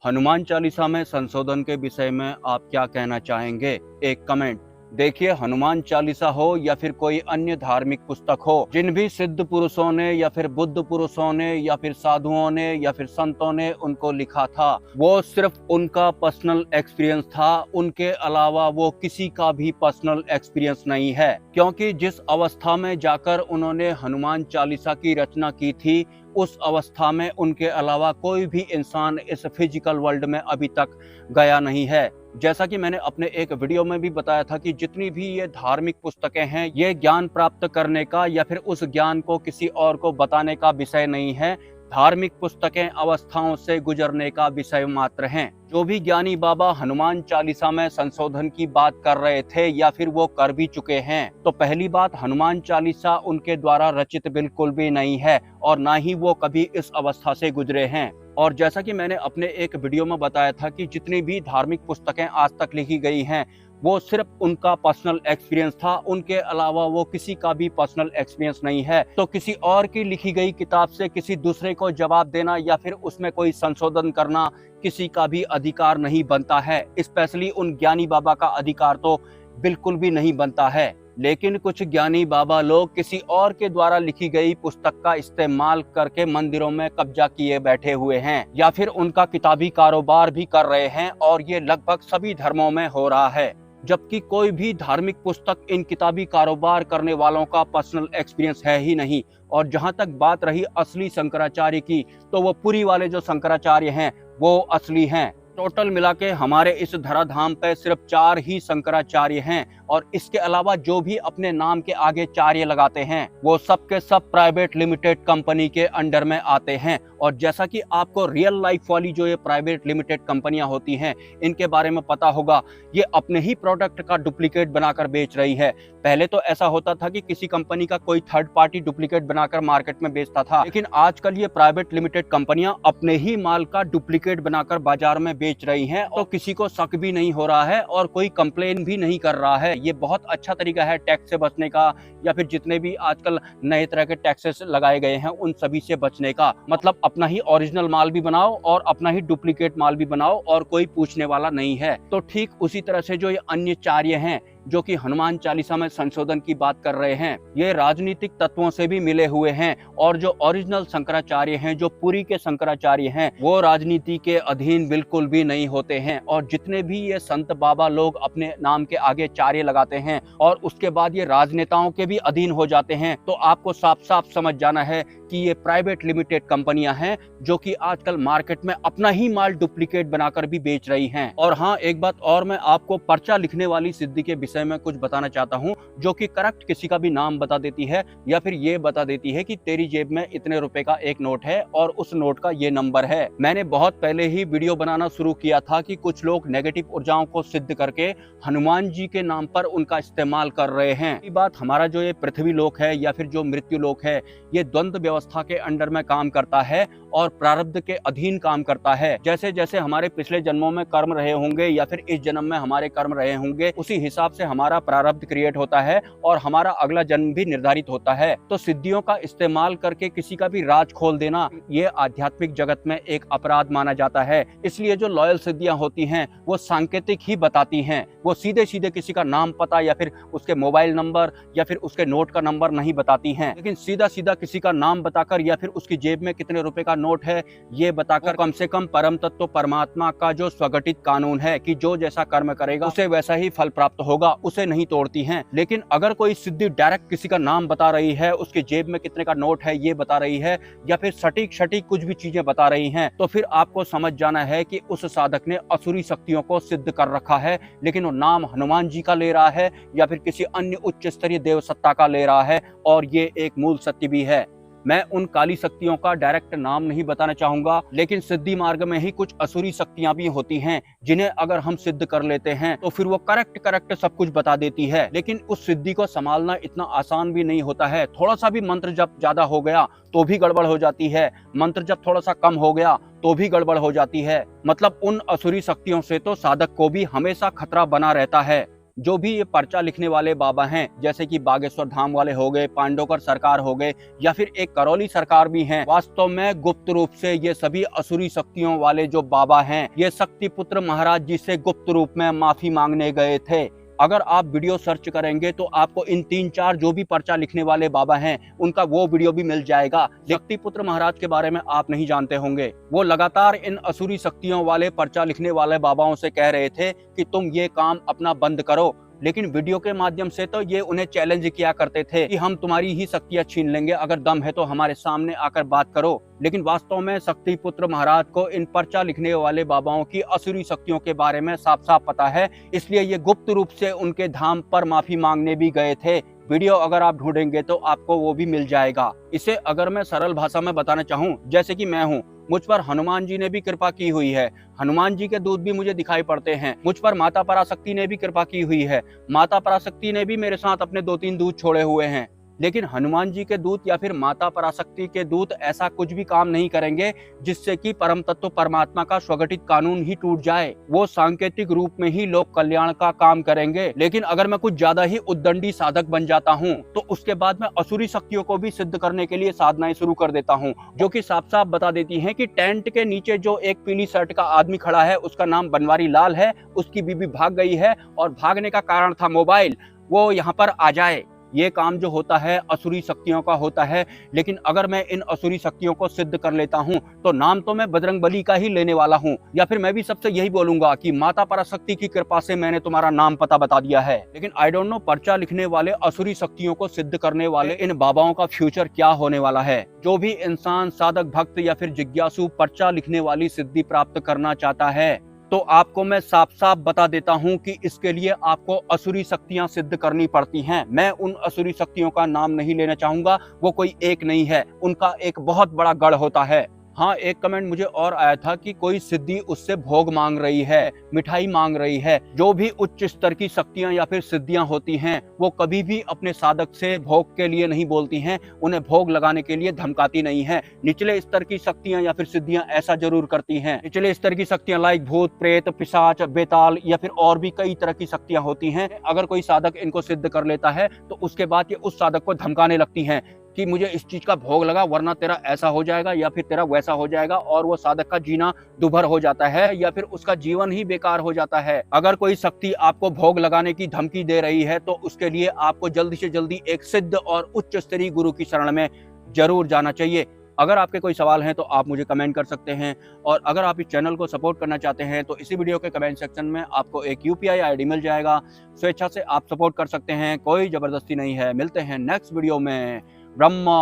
हनुमान चालीसा में संशोधन के विषय में आप क्या कहना चाहेंगे? एक कमेंट। देखिए, हनुमान चालीसा हो या फिर कोई अन्य धार्मिक पुस्तक हो, जिन भी सिद्ध पुरुषों ने या फिर बुद्ध पुरुषों ने या फिर साधुओं ने या फिर संतों ने उनको लिखा था, वो सिर्फ उनका पर्सनल एक्सपीरियंस था। उनके अलावा वो किसी का भी पर्सनल एक्सपीरियंस नहीं है, क्योंकि जिस अवस्था में जाकर उन्होंने हनुमान चालीसा की रचना की थी, उस अवस्था में उनके अलावा कोई भी इंसान इस फिजिकल वर्ल्ड में अभी तक गया नहीं है। जैसा कि मैंने अपने एक वीडियो में भी बताया था कि जितनी भी ये धार्मिक पुस्तकें हैं, ये ज्ञान प्राप्त करने का या फिर उस ज्ञान को किसी और को बताने का विषय नहीं है। धार्मिक पुस्तकें अवस्थाओं से गुजरने का विषय मात्र हैं। जो भी ज्ञानी बाबा हनुमान चालीसा में संशोधन की बात कर रहे थे या फिर वो कर भी चुके हैं, तो पहली बात, हनुमान चालीसा उनके द्वारा रचित बिल्कुल भी नहीं है और ना ही वो कभी इस अवस्था से गुजरे हैं। और जैसा कि मैंने अपने एक वीडियो में बताया था कि जितनी भी धार्मिक पुस्तकें आज तक लिखी गई हैं, वो सिर्फ उनका पर्सनल एक्सपीरियंस था। उनके अलावा वो किसी का भी पर्सनल एक्सपीरियंस नहीं है। तो किसी और की लिखी गई किताब से किसी दूसरे को जवाब देना या फिर उसमें कोई संशोधन करना किसी का भी अधिकार नहीं बनता है। स्पेशली उन ज्ञानी बाबा का अधिकार तो बिल्कुल भी नहीं बनता है। लेकिन कुछ ज्ञानी बाबा लोग किसी और के द्वारा लिखी गई पुस्तक का इस्तेमाल करके मंदिरों में कब्जा किए बैठे हुए हैं या फिर उनका किताबी कारोबार भी कर रहे हैं, और ये लगभग सभी धर्मों में हो रहा है। जबकि कोई भी धार्मिक पुस्तक इन किताबी कारोबार करने वालों का पर्सनल एक्सपीरियंस है ही नहीं। और जहां तक बात रही असली शंकराचार्य की, तो वो पुरी वाले जो शंकराचार्य हैं वो असली हैं। टोटल मिला के हमारे इस धराधाम पे सिर्फ 4 ही शंकराचार्य हैं, और इसके अलावा जो भी अपने नाम के आगे चार्य लगाते हैं, वो सब के सब प्राइवेट लिमिटेड कंपनी के अंडर में आते हैं। और जैसा कि आपको रियल लाइफ वाली जो ये प्राइवेट लिमिटेड कंपनियां होती हैं, इनके बारे में पता होगा, ये अपने ही प्रोडक्ट का डुप्लीकेट बनाकर बेच रही है। पहले तो ऐसा होता था कि किसी कंपनी का कोई थर्ड पार्टी डुप्लीकेट बनाकर मार्केट में बेचता था, लेकिन आजकल ये प्राइवेट लिमिटेड कंपनियां अपने ही माल का डुप्लीकेट बनाकर बाजार में बेच रही हैं। तो किसी को शक भी नहीं हो रहा है और कोई कंप्लेन भी नहीं कर रहा है। ये बहुत अच्छा तरीका है टैक्स से बचने का, या फिर जितने भी आजकल नए तरह के टैक्सेस लगाए गए हैं उन सभी से बचने का। मतलब अपना ही ओरिजिनल माल भी बनाओ और अपना ही डुप्लीकेट माल भी बनाओ, और कोई पूछने वाला नहीं है। तो ठीक उसी तरह से जो ये अन्य चार्य हैं जो कि हनुमान चालीसा में संशोधन की बात कर रहे हैं, ये राजनीतिक तत्वों से भी मिले हुए हैं। और जो ओरिजिनल शंकराचार्य हैं, जो पुरी के शंकराचार्य हैं, वो राजनीति के अधीन बिल्कुल भी नहीं होते हैं। और जितने भी ये संत बाबा लोग अपने नाम के आगे चार्य लगाते हैं और उसके बाद ये राजनेताओं के भी अधीन हो जाते हैं, तो आपको साफ साफ समझ जाना है कि ये प्राइवेट लिमिटेड कंपनियां हैं जो कि आजकल मार्केट में अपना ही माल डुप्लीकेट बनाकर भी बेच रही हैं। और हाँ, एक बात और, मैं आपको पर्चा लिखने वाली सिद्धि के विषय में कुछ बताना चाहता हूँ, जो कि करेक्ट किसी का भी नाम बता देती है या फिर ये बता देती है कि तेरी जेब में इतने रुपए का एक नोट है और उस नोट का ये नंबर है। मैंने बहुत पहले ही वीडियो बनाना शुरू किया था कि कुछ लोग नेगेटिव ऊर्जाओं को सिद्ध करके हनुमान जी के नाम पर उनका इस्तेमाल कर रहे हैं। ये बात, हमारा जो ये पृथ्वी लोक है या फिर जो मृत्यु लोक है, ये द्वंद्व व्यवस्था के अंडर में काम करता है और प्रारब्ध के अधीन काम करता है। जैसे जैसे हमारे पिछले जन्मों में कर्म रहे होंगे या फिर इस जन्म में हमारे कर्म रहे होंगे, उसी हिसाब से हमारा प्रारब्ध क्रिएट होता है और हमारा अगला जन्म भी निर्धारित होता है। तो सिद्धियों का इस्तेमाल करके किसी का भी राज खोल देना, ये आध्यात्मिक जगत में एक अपराध माना जाता है। इसलिए जो लॉयल सिद्धियां होती हैं, वो सांकेतिक ही बताती हैं। वो सीधे सीधे किसी का नाम, पता या फिर उसके मोबाइल नंबर या फिर उसके नोट का नंबर नहीं बताती हैं, लेकिन सीधा सीधा किसी का नाम बताकर या फिर उसकी जेब में कितने रुपए का नोट है ये बताकर कम से कम परम तत्व परमात्मा का जो स्वगठित कानून है कि जो जैसा कर्म करेगा उसे वैसा ही फल प्राप्त होगा, उसे नहीं तोड़ती हैं। लेकिन अगर कोई सिद्धि डायरेक्ट किसी का नाम बता रही है, उसकी जेब में कितने का नोट है ये बता रही है, या फिर सटीक सटीक कुछ भी चीजें बता रही हैं, तो फिर आपको समझ जाना है कि उस साधक ने असुरी शक्तियों को सिद्ध कर रखा है। लेकिन वो नाम हनुमान जी का ले रहा है या फिर किसी अन्य उच्च स्तरीय देव सत्ता का ले रहा है, और ये एक मूल सत्य भी है। मैं उन काली शक्तियों का डायरेक्ट नाम नहीं बताना चाहूंगा, लेकिन सिद्धि मार्ग में ही कुछ असुरी शक्तियां भी होती हैं, जिन्हें अगर हम सिद्ध कर लेते हैं तो फिर वो करेक्ट सब कुछ बता देती है। लेकिन उस सिद्धि को संभालना इतना आसान भी नहीं होता है। थोड़ा सा भी मंत्र जब ज्यादा हो गया तो भी गड़बड़ हो जाती है, मंत्र जब थोड़ा सा कम हो गया तो भी गड़बड़ हो जाती है। मतलब उन असुरी शक्तियों से तो साधक को भी हमेशा खतरा बना रहता है। जो भी ये पर्चा लिखने वाले बाबा हैं, जैसे कि बागेश्वर धाम वाले हो गए, पांडवकर सरकार हो गए या फिर एक करौली सरकार भी हैं, वास्तव में गुप्त रूप से ये सभी असुरी शक्तियों वाले जो बाबा हैं, ये शक्तिपुत्र महाराज जी से गुप्त रूप में माफी मांगने गए थे। अगर आप वीडियो सर्च करेंगे तो आपको इन 3-4 जो भी पर्चा लिखने वाले बाबा हैं उनका वो वीडियो भी मिल जाएगा। शक्तिपुत्र महाराज के बारे में आप नहीं जानते होंगे, वो लगातार इन असुरी शक्तियों वाले पर्चा लिखने वाले बाबाओं से कह रहे थे कि तुम ये काम अपना बंद करो, लेकिन वीडियो के माध्यम से तो ये उन्हें चैलेंज किया करते थे कि हम तुम्हारी ही शक्तियां छीन लेंगे, अगर दम है तो हमारे सामने आकर बात करो। लेकिन वास्तव में शक्तिपुत्र महाराज को इन पर्चा लिखने वाले बाबाओं की असुरी शक्तियों के बारे में साफ साफ पता है, इसलिए ये गुप्त रूप से उनके धाम पर माफी मांगने भी गए थे। वीडियो अगर आप ढूंढेंगे तो आपको वो भी मिल जाएगा। इसे अगर मैं सरल भाषा में बताना चाहूँ, जैसे कि मैं हूँ, मुझ पर हनुमान जी ने भी कृपा की हुई है, हनुमान जी के दूत भी मुझे दिखाई पड़ते हैं। मुझ पर माता पराशक्ति ने भी कृपा की हुई है, माता पराशक्ति ने भी मेरे साथ अपने 2-3 दूत छोड़े हुए हैं। लेकिन हनुमान जी के दूत या फिर माता पराशक्ति के दूत ऐसा कुछ भी काम नहीं करेंगे जिससे कि परम तत्व परमात्मा का स्वगठित कानून ही टूट जाए। वो सांकेतिक रूप में ही लोक कल्याण का काम करेंगे। लेकिन अगर मैं कुछ ज्यादा ही उद्दंडी साधक बन जाता हूँ तो उसके बाद मैं असुरी शक्तियों को भी सिद्ध करने के लिए साधनाएं शुरू कर देता हूँ, जो कि साफ साफ बता देती हैं कि टेंट के नीचे जो एक पीली शर्ट का आदमी खड़ा है उसका नाम बनवारी लाल है, उसकी बीबी भाग गई है और भागने का कारण था मोबाइल, वो यहाँ पर आ जाए। ये काम जो होता है असुरी शक्तियों का होता है। लेकिन अगर मैं इन असुरी शक्तियों को सिद्ध कर लेता हूँ तो नाम तो मैं बजरंगबली का ही लेने वाला हूँ, या फिर मैं भी सबसे यही बोलूंगा कि माता पराशक्ति की कृपा से मैंने तुम्हारा नाम पता बता दिया है। लेकिन आई डोंट नो पर्चा लिखने वाले असुरी शक्तियों को सिद्ध करने वाले इन बाबाओं का फ्यूचर क्या होने वाला है। जो भी इंसान साधक भक्त या फिर जिज्ञासु पर्चा लिखने वाली सिद्धि प्राप्त करना चाहता है तो आपको मैं साफ साफ बता देता हूं कि इसके लिए आपको असुरी शक्तियां सिद्ध करनी पड़ती हैं। मैं उन असुरी शक्तियों का नाम नहीं लेना चाहूंगा, वो कोई एक नहीं है, उनका एक बहुत बड़ा गढ़ होता है। हाँ, एक कमेंट मुझे और आया था कि कोई सिद्धि उससे भोग मांग रही है, मिठाई मांग रही है। जो भी उच्च स्तर की शक्तियां या फिर सिद्धियां होती हैं वो कभी भी अपने साधक से भोग के लिए नहीं बोलती हैं, उन्हें भोग लगाने के लिए धमकाती नहीं है। निचले स्तर की शक्तियां या फिर सिद्धियां ऐसा जरूर करती हैं। निचले स्तर की शक्तियां लाइक भूत प्रेत पिशाच बेताल या फिर और भी कई तरह की शक्तियां होती हैं। अगर कोई साधक इनको सिद्ध कर लेता है तो उसके बाद ये उस साधक को धमकाने लगती हैं कि मुझे इस चीज का भोग लगा वरना तेरा ऐसा हो जाएगा या फिर तेरा वैसा हो जाएगा, और वो साधक का जीना दुभर हो जाता है या फिर उसका जीवन ही बेकार हो जाता है। अगर कोई शक्ति आपको भोग लगाने की धमकी दे रही है तो उसके लिए आपको जल्दी से जल्दी एक सिद्ध और उच्च स्तरीय गुरु की शरण में जरूर जाना चाहिए। अगर आपके कोई सवाल हैं तो आप मुझे कमेंट कर सकते हैं, और अगर आप इस चैनल को सपोर्ट करना चाहते हैं तो इसी वीडियो के कमेंट सेक्शन में आपको एक UPI ID मिल जाएगा। स्वेच्छा से आप सपोर्ट कर सकते हैं, कोई जबरदस्ती नहीं है। मिलते हैं नेक्स्ट वीडियो में। ब्रह्मा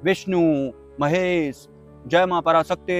विष्णु महेश, जय मां पराशक्ति।